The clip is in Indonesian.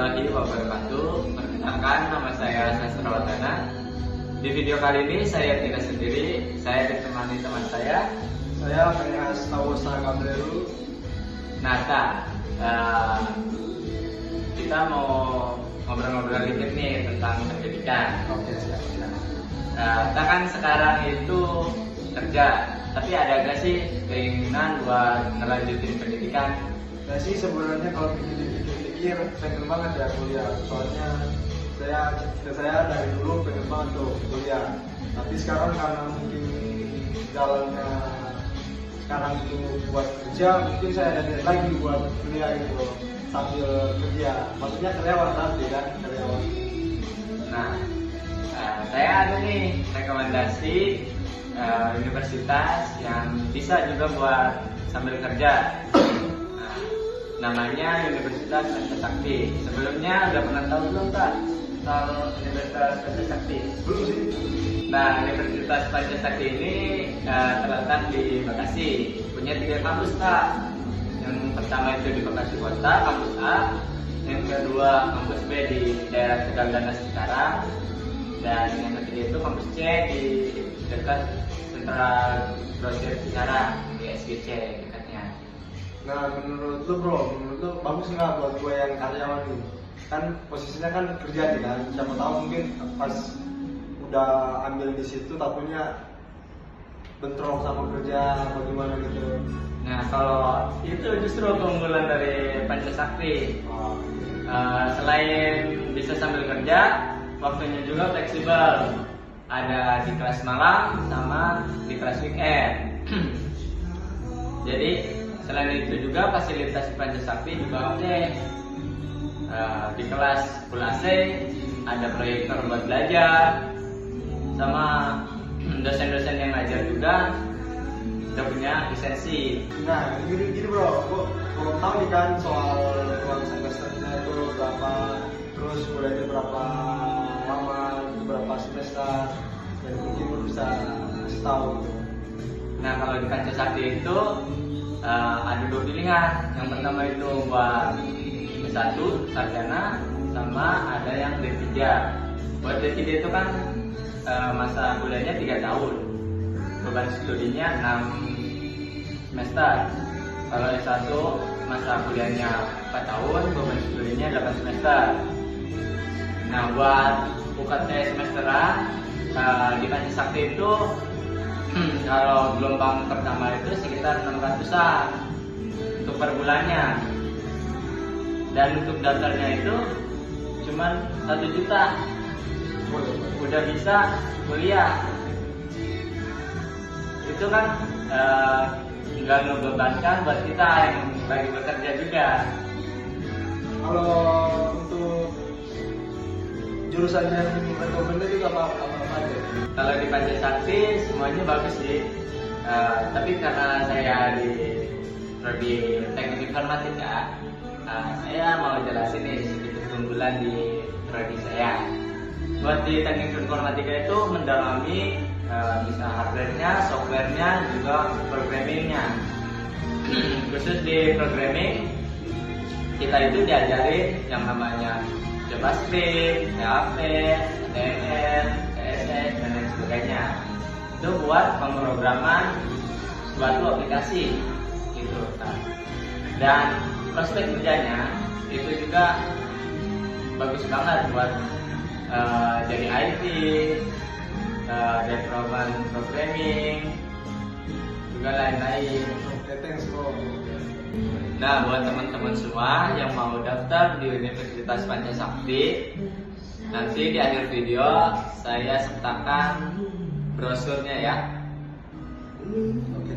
warahmatullahi wabarakatuh. Perkenalkan, nama saya Sastrawardana. Di video kali ini saya tidak sendiri, saya ditemani teman saya. Saya PNS Tawosa Gabrielu. Nata. Kita mau ngobrol-ngobrol dikit nih tentang pendidikan. Oke, siap. Kita kan sekarang itu kerja, tapi ada gak sih keinginan buat ngelanjutin pendidikan? Nah sih sebenarnya kalau pikir-pikir pengen banget ya kuliah. Soalnya saya dari dulu pengen banget tuh kuliah. Tapi sekarang karena mungkin jalannya sekarang itu buat kerja, mungkin saya ada lagi buat kuliah gitu sambil kerja. Maksudnya karyawan nanti kan, karyawan. Nah, saya ada nih rekomendasi universitas yang bisa juga buat sambil kerja. Namanya Universitas Pancasakti. Sebelumnya udah pernah tahu belum Kak tentang Universitas Pancasakti? Belum sih. Nah, Universitas Pancasakti ini terletak di Bekasi. Punya 3 kampus Kak. Yang pertama itu di Bekasi Kota, kampus A. Yang kedua kampus B di daerah Tegal dan sekarang. Dan yang ketiga itu kampus C di dekat Sentral Grosir Cikarang di SGC dekatnya. Nah menurut lu bagus nggak buat gue yang karyawan nih? Kan posisinya kan kerja nih kan, siapa tahu mungkin pas udah ambil di situ takutnya bentrok sama kerja atau gimana gitu. Nah, kalau itu justru keunggulan dari Pancasakti. Selain bisa sambil kerja, waktunya juga fleksibel. Ada di kelas malam sama di kelas weekend. Jadi selain itu juga fasilitas Pancasakti juga oke. Di kelas full AC, ada proyektor buat belajar, sama dosen-dosen yang ngajar juga udah punya lisensi. Nah gini bro, gue belum tahu nih kan soal uang semesternya itu berapa, terus kuliahnya berapa lama, berapa semester, dan mungkin lu bisa kasih tahu gitu. Nah, kalau di Pancasakti itu ada 2 pilihan. Yang pertama itu buat S1 sarjana, sama ada yang D3. Buat D3 itu kan masa kuliahnya 3 tahun, beban studinya 6 semester. Kalau S1 masa kuliahnya 4 tahun, beban studinya 8 semester. Nah, buat UKT semesteran di Pancasakti itu kalau gelombang pertama itu sekitar 600-an untuk per bulannya, dan untuk daftarnya itu cuman 1 juta udah bisa kuliah. Itu kan nggak membebankan buat kita yang lagi bekerja juga. Kalau untuk jurusan yang rekomendasi juga apa aja? Kalau di Pancasakti semuanya bagus sih, tapi karena saya di prodi teknik informatika, saya mau jelasin nih sedikit keunggulan di prodi saya. Buat di teknik informatika itu mendalami bisa hardware-nya, software-nya, juga programming-nya. Khusus di programming, kita itu diajari yang namanya JavaScript, PHP, HTML, CSS, dan lain sebagainya. Itu buat pemrograman suatu aplikasi gitu. Dan prospek kerjanya itu juga bagus banget buat jadi IT, development programming, juga lain-lain. Nah, buat teman-teman semua yang mau daftar di Universitas Pancasakti, nanti di akhir video saya sertakan brosurnya ya. Oke.